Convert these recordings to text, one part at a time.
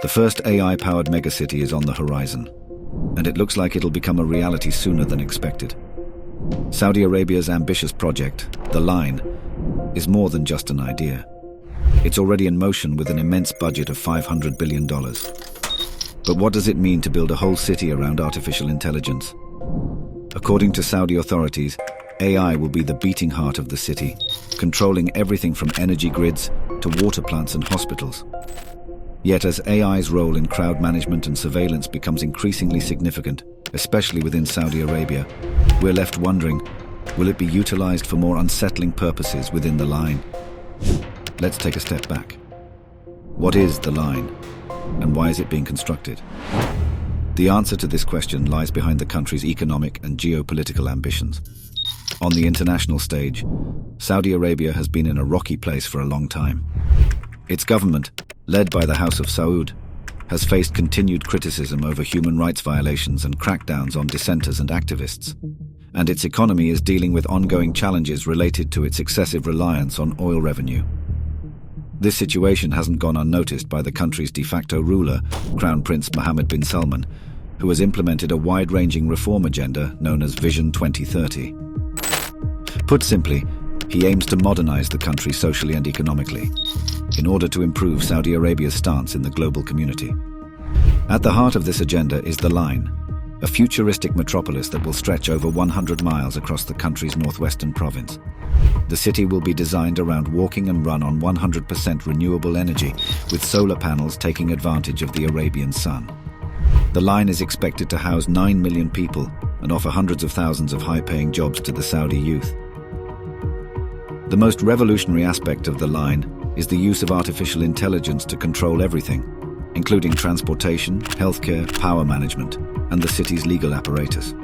The first AI-powered megacity is on the horizon, and it looks like it'll become a reality sooner than expected. Saudi Arabia's ambitious project, The Line, is more than just an idea. It's already in motion with an immense budget of $500 billion. But what does it mean to build a whole city around artificial intelligence? According to Saudi authorities, AI will be the beating heart of the city, controlling everything from energy grids to water plants and hospitals. Yet as AI's role in crowd management and surveillance becomes increasingly significant, especially within Saudi Arabia, we're left wondering, will it be utilized for more unsettling purposes within the line? Let's take a step back. What is the line, and why is it being constructed? The answer to this question lies behind the country's economic and geopolitical ambitions. On the international stage, Saudi Arabia has been in a rocky place for a long time. Its government, led by the House of Saud, has faced continued criticism over human rights violations and crackdowns on dissenters and activists. And its economy is dealing with ongoing challenges related to its excessive reliance on oil revenue. This situation hasn't gone unnoticed by the country's de facto ruler, Crown Prince Mohammed bin Salman, who has implemented a wide-ranging reform agenda known as Vision 2030. Put simply, he aims to modernize the country socially and economically, in order to improve Saudi Arabia's stance in the global community. At the heart of this agenda is The Line, a futuristic metropolis that will stretch over 100 miles across the country's northwestern province. The city will be designed around walking and run on 100% renewable energy, with solar panels taking advantage of the Arabian sun. The line is expected to house 9 million people and offer hundreds of thousands of high-paying jobs to the Saudi youth. The most revolutionary aspect of the line is the use of artificial intelligence to control everything, including transportation, healthcare, power management, and the city's legal apparatus.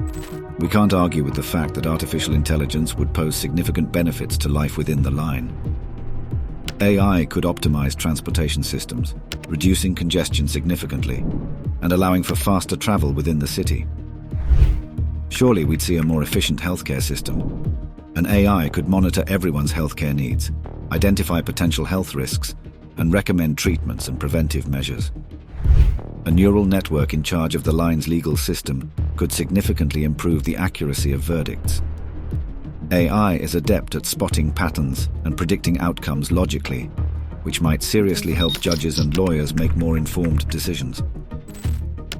We can't argue with the fact that artificial intelligence would pose significant benefits to life within the line. AI could optimize transportation systems, reducing congestion significantly, and allowing for faster travel within the city. Surely we'd see a more efficient healthcare system. An AI could monitor everyone's healthcare needs, identify potential health risks, and recommend treatments and preventive measures. A neural network in charge of the line's legal system could significantly improve the accuracy of verdicts. AI is adept at spotting patterns and predicting outcomes logically, which might seriously help judges and lawyers make more informed decisions.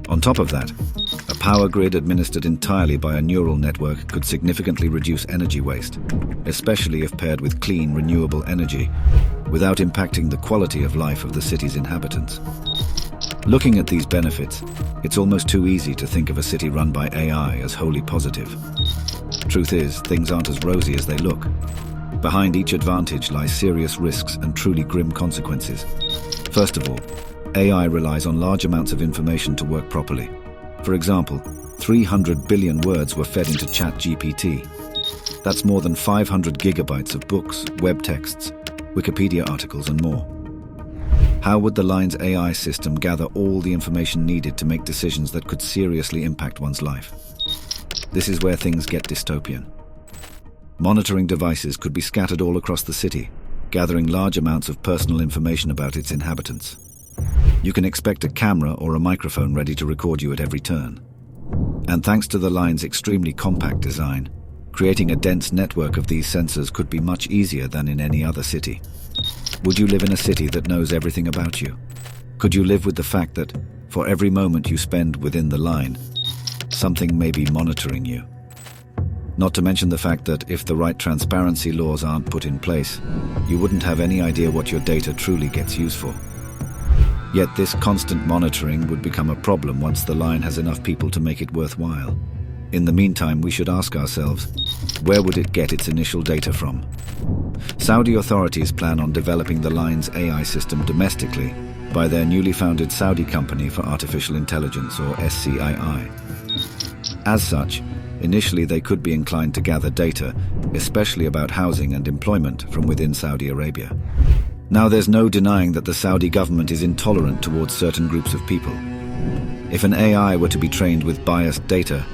On top of that, a power grid administered entirely by a neural network could significantly reduce energy waste, especially if paired with clean, renewable energy, without impacting the quality of life of the city's inhabitants. Looking at these benefits, it's almost too easy to think of a city run by AI as wholly positive. Truth is, things aren't as rosy as they look. Behind each advantage lie serious risks and truly grim consequences. First of all, AI relies on large amounts of information to work properly. For example, 300 billion words were fed into ChatGPT. That's more than 500 gigabytes of books, web texts, Wikipedia articles, and more. How would the line's AI system gather all the information needed to make decisions that could seriously impact one's life? This is where things get dystopian. Monitoring devices could be scattered all across the city, gathering large amounts of personal information about its inhabitants. You can expect a camera or a microphone ready to record you at every turn. And thanks to the line's extremely compact design, creating a dense network of these sensors could be much easier than in any other city. Would you live in a city that knows everything about you? Could you live with the fact that, for every moment you spend within the line, something may be monitoring you? Not to mention the fact that if the right transparency laws aren't put in place, you wouldn't have any idea what your data truly gets used for. Yet this constant monitoring would become a problem once the line has enough people to make it worthwhile. In the meantime, we should ask ourselves, where would it get its initial data from? Saudi authorities plan on developing the line's AI system domestically by their newly founded Saudi Company for Artificial Intelligence, or SCII. As such, initially they could be inclined to gather data, especially about housing and employment, from within Saudi Arabia. Now, there's no denying that the Saudi government is intolerant towards certain groups of people. If an AI were to be trained with biased data,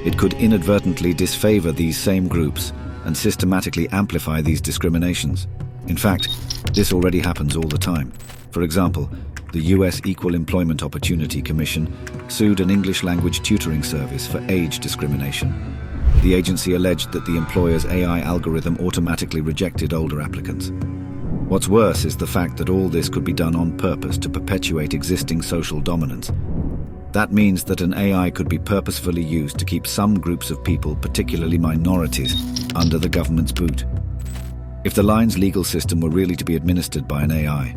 it could inadvertently disfavor these same groups and systematically amplify these discriminations. In fact, this already happens all the time. For example, the US Equal Employment Opportunity Commission sued an English-language tutoring service for age discrimination. The agency alleged that the employer's AI algorithm automatically rejected older applicants. What's worse is the fact that all this could be done on purpose to perpetuate existing social dominance. That means that an AI could be purposefully used to keep some groups of people, particularly minorities, under the government's boot. If the line's legal system were really to be administered by an AI,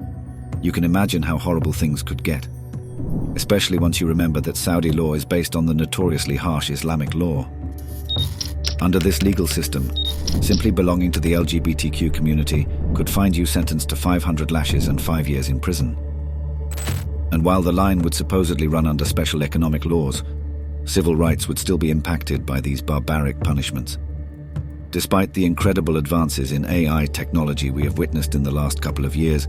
you can imagine how horrible things could get. Especially once you remember that Saudi law is based on the notoriously harsh Islamic law. Under this legal system, simply belonging to the LGBTQ community could find you sentenced to 500 lashes and 5 years in prison. And while the line would supposedly run under special economic laws, civil rights would still be impacted by these barbaric punishments. Despite the incredible advances in AI technology we have witnessed in the last couple of years,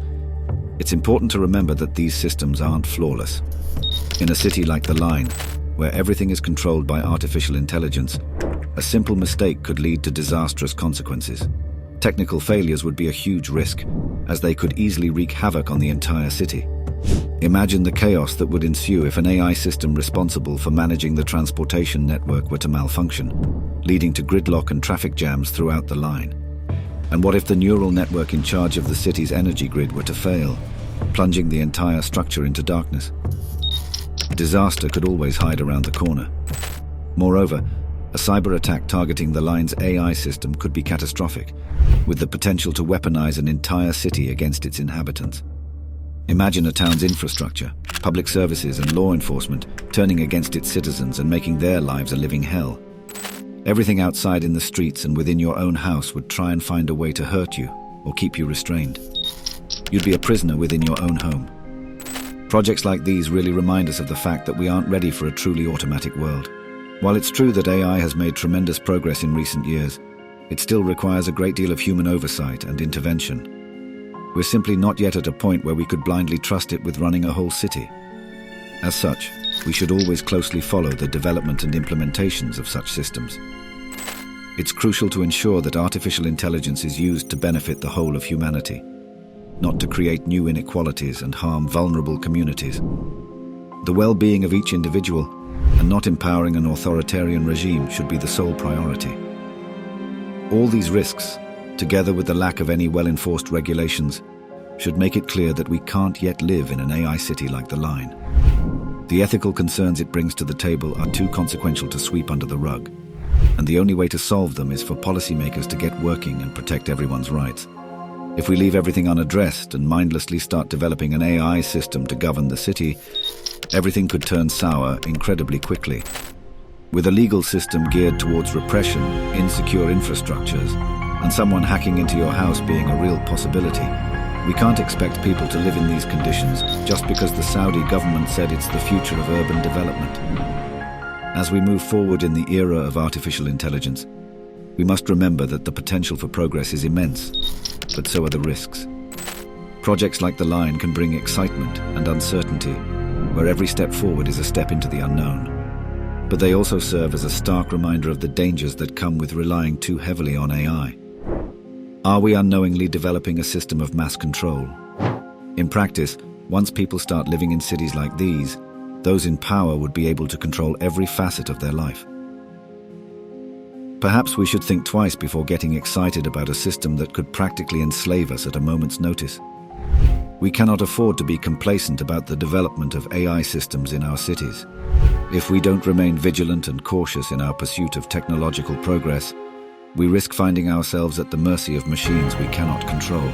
it's important to remember that these systems aren't flawless. In a city like the Line, where everything is controlled by artificial intelligence, a simple mistake could lead to disastrous consequences. Technical failures would be a huge risk, as they could easily wreak havoc on the entire city. Imagine the chaos that would ensue if an AI system responsible for managing the transportation network were to malfunction, leading to gridlock and traffic jams throughout the Line. And what if the neural network in charge of the city's energy grid were to fail, plunging the entire structure into darkness? Disaster could always hide around the corner. Moreover, a cyber attack targeting the Line's AI system could be catastrophic, with the potential to weaponize an entire city against its inhabitants. Imagine a town's infrastructure, public services and law enforcement turning against its citizens and making their lives a living hell. Everything outside in the streets and within your own house would try and find a way to hurt you or keep you restrained. You'd be a prisoner within your own home. Projects like these really remind us of the fact that we aren't ready for a truly automatic world. While it's true that AI has made tremendous progress in recent years, it still requires a great deal of human oversight and intervention. We're simply not yet at a point where we could blindly trust it with running a whole city. As such, we should always closely follow the development and implementations of such systems. It's crucial to ensure that artificial intelligence is used to benefit the whole of humanity, not to create new inequalities and harm vulnerable communities. The well-being of each individual, and not empowering an authoritarian regime, should be the sole priority. All these risks, together with the lack of any well-enforced regulations, should make it clear that we can't yet live in an AI city like the Line. The ethical concerns it brings to the table are too consequential to sweep under the rug, and the only way to solve them is for policymakers to get working and protect everyone's rights. If we leave everything unaddressed and mindlessly start developing an AI system to govern the city, everything could turn sour incredibly quickly. With a legal system geared towards repression, insecure infrastructures, and someone hacking into your house being a real possibility, we can't expect people to live in these conditions just because the Saudi government said it's the future of urban development. As we move forward in the era of artificial intelligence, we must remember that the potential for progress is immense, but so are the risks. Projects like the Line can bring excitement and uncertainty, where every step forward is a step into the unknown. But they also serve as a stark reminder of the dangers that come with relying too heavily on AI. Are we unknowingly developing a system of mass control? In practice, once people start living in cities like these, those in power would be able to control every facet of their life. Perhaps we should think twice before getting excited about a system that could practically enslave us at a moment's notice. We cannot afford to be complacent about the development of AI systems in our cities. If we don't remain vigilant and cautious in our pursuit of technological progress, we risk finding ourselves at the mercy of machines we cannot control.